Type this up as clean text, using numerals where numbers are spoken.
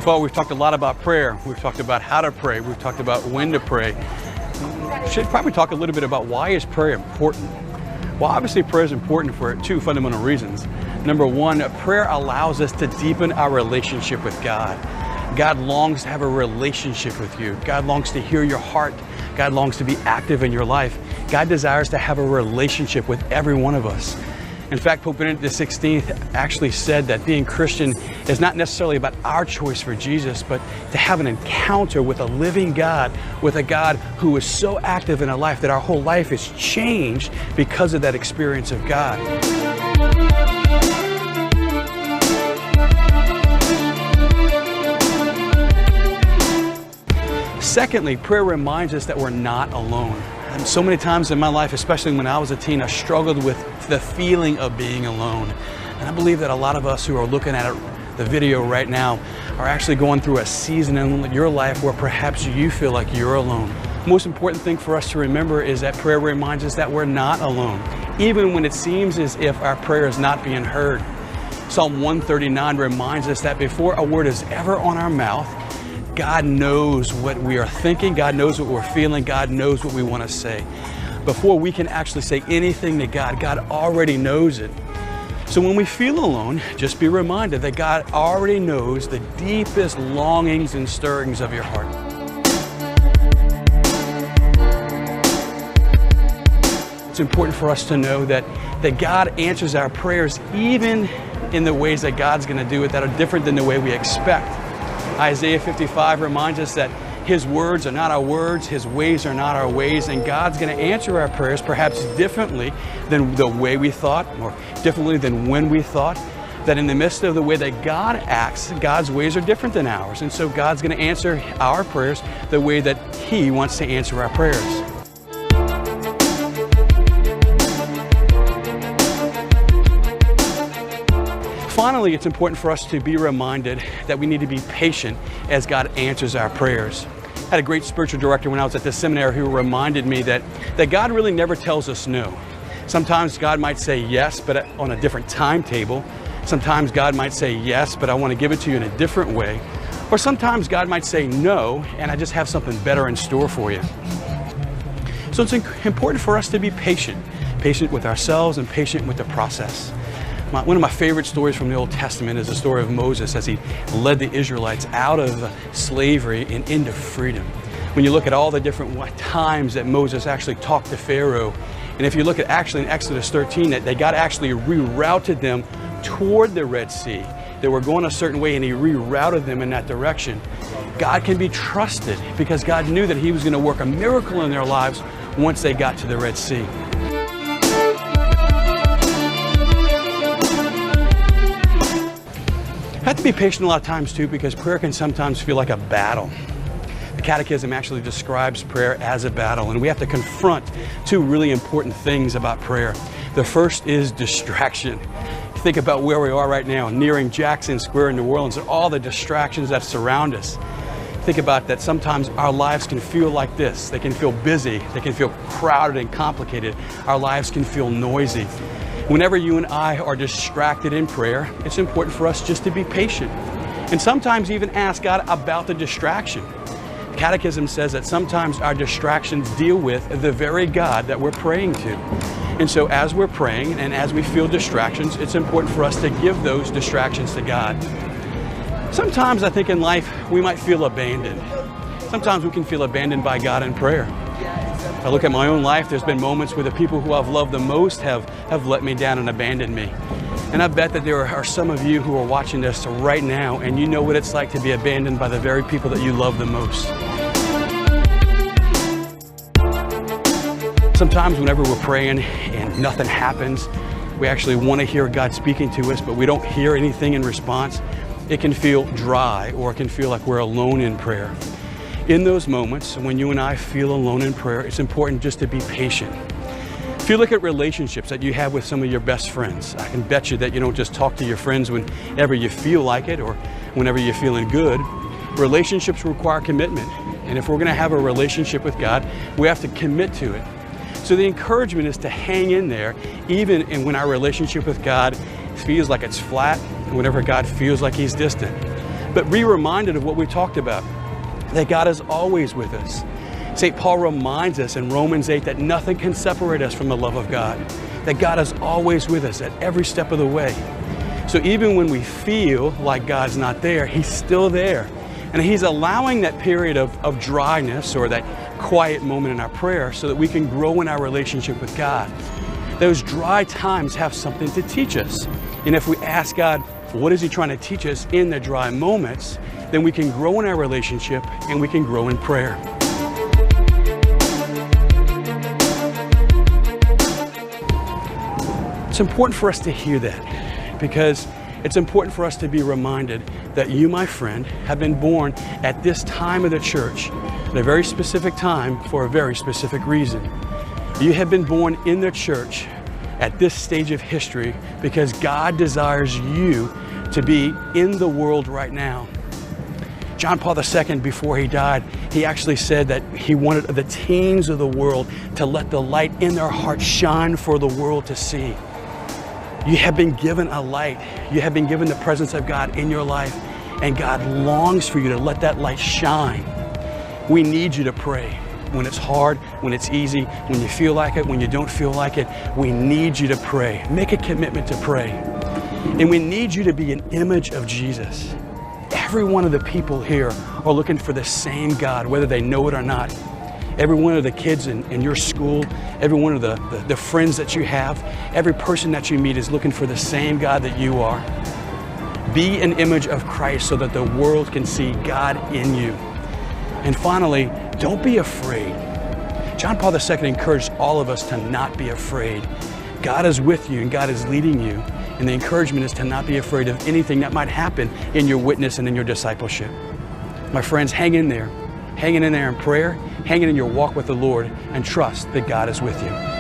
So far, we've talked a lot about prayer. We've talked about how to pray. We've talked about when to pray. Should probably talk a little bit about why is prayer important. Well, obviously prayer is important for two fundamental reasons. Number one, prayer allows us to deepen our relationship with God. God longs to have a relationship with you. God longs to hear your heart. God longs to be active in your life. God desires to have a relationship with every one of us. In fact, Pope Benedict XVI actually said that being Christian is not necessarily about our choice for Jesus, but to have an encounter with a living God, with a God who is so active in our life that our whole life is changed because of that experience of God. Secondly, prayer reminds us that we're not alone. And so many times in my life, especially when I was a teen, I struggled with the feeling of being alone. And I believe that a lot of us who are looking at the video right now are actually going through a season in your life where perhaps you feel like you're alone. The most important thing for us to remember is that prayer reminds us that we're not alone, even when it seems as if our prayer is not being heard. Psalm 139 reminds us that before a word is ever on our mouth, God knows what we are thinking, God knows what we're feeling, God knows what we want to say. Before we can actually say anything to God, God already knows it. So when we feel alone, just be reminded that God already knows the deepest longings and stirrings of your heart. It's important for us to know that God answers our prayers even in the ways that God's going to do it that are different than the way we expect. Isaiah 55 reminds us that His words are not our words, His ways are not our ways, and God's going to answer our prayers perhaps differently than the way we thought, or differently than when we thought. That in the midst of the way that God acts, God's ways are different than ours, and so God's going to answer our prayers the way that He wants to answer our prayers. Finally, it's important for us to be reminded that we need to be patient as God answers our prayers. I had a great spiritual director when I was at the seminary who reminded me that God really never tells us no. Sometimes God might say yes, but on a different timetable. Sometimes God might say yes, but I want to give it to you in a different way. Or sometimes God might say no, and I just have something better in store for you. So it's important for us to be patient with ourselves and patient with the process. One of my favorite stories from the Old Testament is the story of Moses as he led the Israelites out of slavery and into freedom. When you look at all the different times that Moses actually talked to Pharaoh, and if you look at actually in Exodus 13, that God actually rerouted them toward the Red Sea. They were going a certain way and He rerouted them in that direction. God can be trusted because God knew that He was going to work a miracle in their lives once they got to the Red Sea. I have to be patient a lot of times too, because prayer can sometimes feel like a battle. The Catechism actually describes prayer as a battle, and we have to confront two really important things about prayer. The first is distraction. Think about where we are right now, nearing Jackson Square in New Orleans, and all the distractions that surround us. Think about that sometimes our lives can feel like this. They can feel busy, they can feel crowded and complicated. Our lives can feel noisy. Whenever you and I are distracted in prayer, it's important for us just to be patient and sometimes even ask God about the distraction. The Catechism says that sometimes our distractions deal with the very God that we're praying to. And so as we're praying and as we feel distractions, it's important for us to give those distractions to God. Sometimes I think in life we might feel abandoned. Sometimes we can feel abandoned by God in prayer. If I look at my own life, there's been moments where the people who I've loved the most have let me down and abandoned me. And I bet that there are some of you who are watching this right now, and you know what it's like to be abandoned by the very people that you love the most. Sometimes whenever we're praying and nothing happens, we actually want to hear God speaking to us, but we don't hear anything in response. It can feel dry, or it can feel like we're alone in prayer. In those moments, when you and I feel alone in prayer, it's important just to be patient. If you look at relationships that you have with some of your best friends, I can bet you that you don't just talk to your friends whenever you feel like it or whenever you're feeling good. Relationships require commitment. And if we're going to have a relationship with God, we have to commit to it. So the encouragement is to hang in there, even when our relationship with God feels like it's flat, whenever God feels like He's distant. but be reminded of what we talked about, that God is always with us. St. Paul reminds us in Romans 8 that nothing can separate us from the love of God, that God is always with us at every step of the way. So even when we feel like God's not there, He's still there. And He's allowing that period of dryness or that quiet moment in our prayer so that we can grow in our relationship with God. Those dry times have something to teach us. And if we ask God, what is He trying to teach us in the dry moments, then we can grow in our relationship and we can grow in prayer. It's important for us to hear that, because it's important for us to be reminded that you, my friend, have been born at this time of the church, at a very specific time for a very specific reason. You have been born in the church at this stage of history because God desires you to be in the world right now. John Paul II, before he died, he actually said that he wanted the teens of the world to let the light in their hearts shine for the world to see. You have been given a light. You have been given the presence of God in your life, and God longs for you to let that light shine. We need you to pray. When it's hard, when it's easy, when you feel like it, when you don't feel like it, we need you to pray. Make a commitment to pray. And we need you to be an image of Jesus. Every one of the people here are looking for the same God, whether they know it or not. Every one of the kids in your school, every one of the friends that you have, every person that you meet is looking for the same God that you are. Be an image of Christ so that the world can see God in you. And finally, don't be afraid. John Paul II encouraged all of us to not be afraid. God is with you and God is leading you. And the encouragement is to not be afraid of anything that might happen in your witness and in your discipleship. My friends, hang in there. Hanging in there in prayer, hanging in your walk with the Lord, and trust that God is with you.